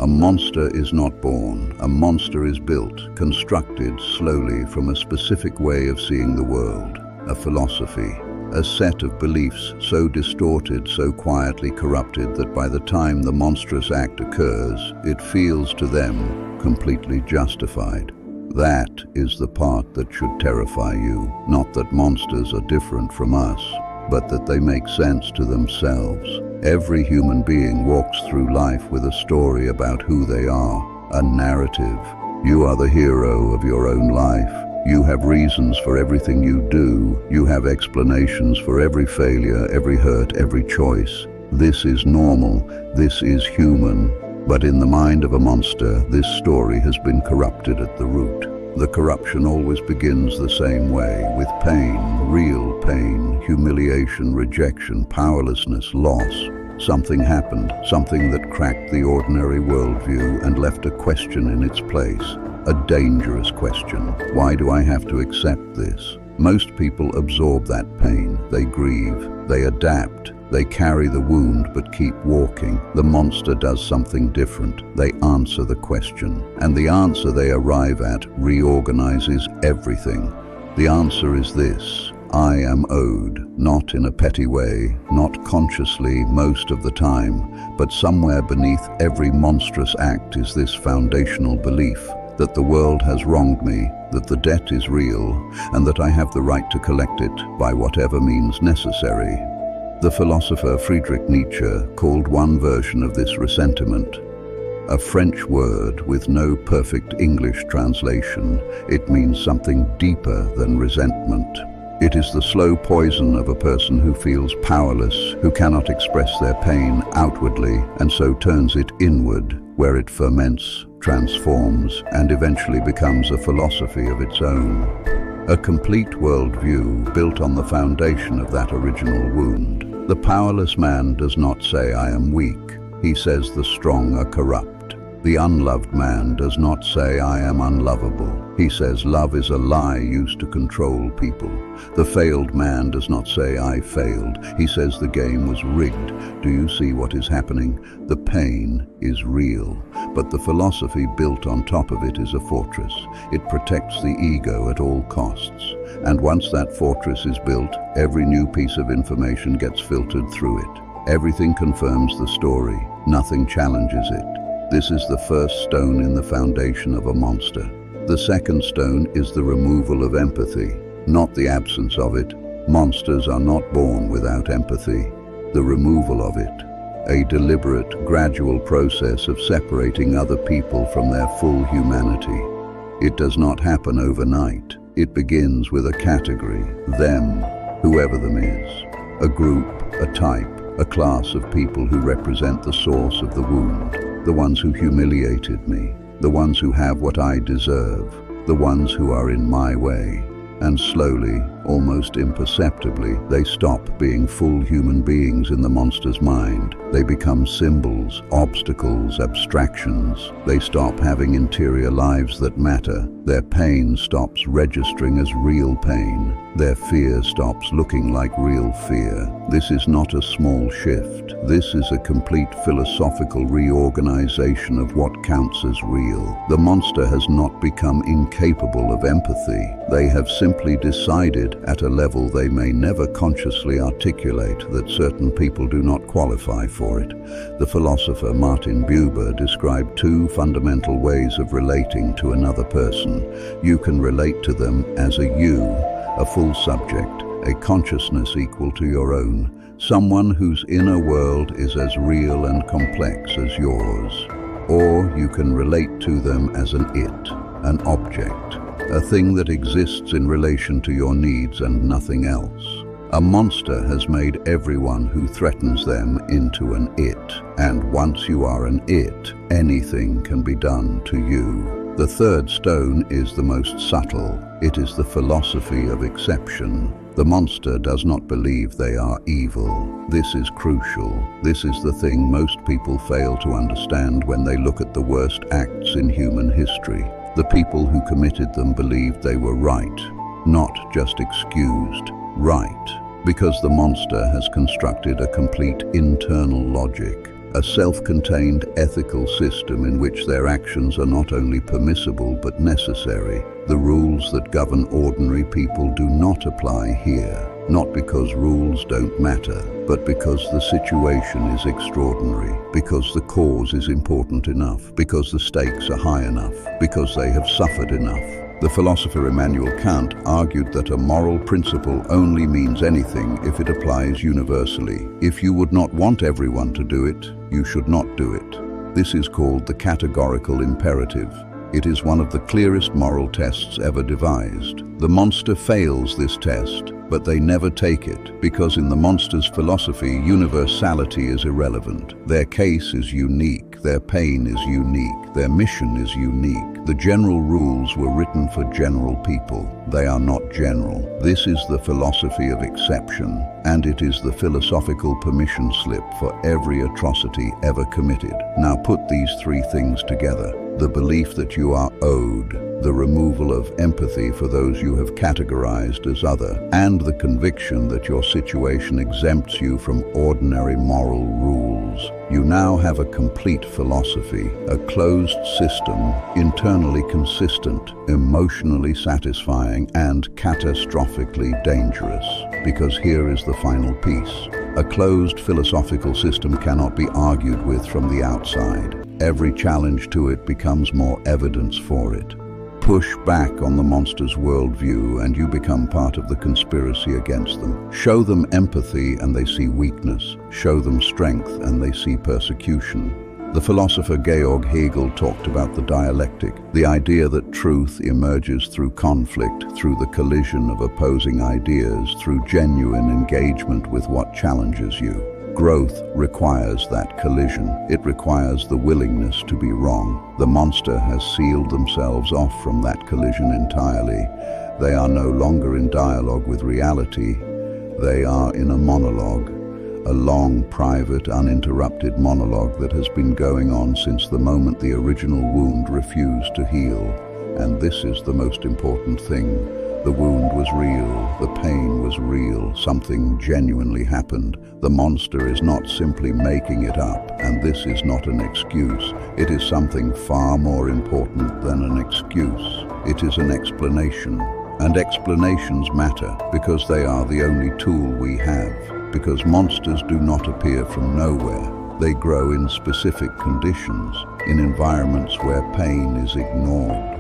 A monster is not born. A monster is built, constructed slowly from a specific way of seeing the world, a philosophy, a set of beliefs so distorted, so quietly corrupted that by the time the monstrous act occurs, it feels to them completely justified. That is the part that should terrify you, not that monsters are different from us, but that they make sense to themselves. Every human being walks through life with a story about who they are, a narrative. You are the hero of your own life. You have reasons for everything you do. You have explanations for every failure, every hurt, every choice. This is normal. This is human. But in the mind of a monster, this story has been corrupted at the root. The corruption always begins the same way, with pain, real pain, humiliation, rejection, powerlessness, loss. Something happened, something that cracked the ordinary worldview and left a question in its place. A dangerous question. Why do I have to accept this? Most people absorb that pain. They grieve. They adapt. They carry the wound but keep walking. The monster does something different. They answer the question. And the answer they arrive at reorganizes everything. The answer is this: I am owed, not in a petty way, not consciously most of the time, but somewhere beneath every monstrous act is this foundational belief that the world has wronged me, that the debt is real, and that I have the right to collect it by whatever means necessary. The philosopher Friedrich Nietzsche called one version of this resentment a French word with no perfect English translation. It means something deeper than resentment. It is the slow poison of a person who feels powerless, who cannot express their pain outwardly, and so turns it inward, where it ferments, transforms, and eventually becomes a philosophy of its own. A complete worldview built on the foundation of that original wound. The powerless man does not say, I am weak. He says the strong are corrupt. The unloved man does not say, I am unlovable. He says love is a lie used to control people. The failed man does not say, I failed. He says the game was rigged. Do you see what is happening? The pain is real, but the philosophy built on top of it is a fortress. It protects the ego at all costs. And once that fortress is built, every new piece of information gets filtered through it. Everything confirms the story. Nothing challenges it. This is the first stone in the foundation of a monster. The second stone is the removal of empathy, not the absence of it. Monsters are not born without empathy. The removal of it, a deliberate, gradual process of separating other people from their full humanity. It does not happen overnight. It begins with a category, them, whoever them is, a group, a type, a class of people who represent the source of the wound. The ones who humiliated me, the ones who have what I deserve, the ones who are in my way. And slowly, almost imperceptibly, they stop being full human beings in the monster's mind. They become symbols, obstacles, abstractions. They stop having interior lives that matter. Their pain stops registering as real pain. Their fear stops looking like real fear. This is not a small shift. This is a complete philosophical reorganization of what counts as real. The monster has not become incapable of empathy. They have simply decided at a level they may never consciously articulate that certain people do not qualify for it. The philosopher Martin Buber described two fundamental ways of relating to another person. You can relate to them as a you, a full subject, a consciousness equal to your own, someone whose inner world is as real and complex as yours. Or you can relate to them as an it, an object, a thing that exists in relation to your needs and nothing else. A monster has made everyone who threatens them into an it, and once you are an it, anything can be done to you. The third stone is the most subtle. It is the philosophy of exception. The monster does not believe they are evil. This is crucial. This is the thing most people fail to understand when they look at the worst acts in human history. The people who committed them believed they were right, not just excused, right, because the monster has constructed a complete internal logic. a self-contained ethical system in which their actions are not only permissible but necessary. The rules that govern ordinary people do not apply here, not because rules don't matter, but because the situation is extraordinary, because the cause is important enough, because the stakes are high enough, because they have suffered enough. The philosopher Immanuel Kant argued that a moral principle only means anything if it applies universally. If you would not want everyone to do it, you should not do it. This is called the categorical imperative. It is one of the clearest moral tests ever devised. The monster fails this test, but they never take it, because in the monster's philosophy, universality is irrelevant. Their case is unique, their pain is unique, their mission is unique. The general rules were written for general people. They are not general. This is the philosophy of exception, and it is the philosophical permission slip for every atrocity ever committed. Now put these three things together: the belief that you are owed, the removal of empathy for those you have categorized as other, and the conviction that your situation exempts you from ordinary moral rules. You now have a complete philosophy, a closed system, internally consistent, emotionally satisfying, and catastrophically dangerous. Because here is the final piece. A closed philosophical system cannot be argued with from the outside. Every challenge to it becomes more evidence for it. Push back on the monster's worldview and you become part of the conspiracy against them. Show them empathy and they see weakness. Show them strength and they see persecution. The philosopher Georg Hegel talked about the dialectic, the idea that truth emerges through conflict, through the collision of opposing ideas, through genuine engagement with what challenges you. Growth requires that collision. It requires the willingness to be wrong. The monster has sealed themselves off from that collision entirely. They are no longer in dialogue with reality. They are in a monologue, a long, private, uninterrupted monologue that has been going on since the moment the original wound refused to heal. And this is the most important thing. The wound was real, the pain was real, something genuinely happened. The monster is not simply making it up, and this is not an excuse. It is something far more important than an excuse. It is an explanation. And explanations matter because they are the only tool we have. Because monsters do not appear from nowhere. They grow in specific conditions, in environments where pain is ignored.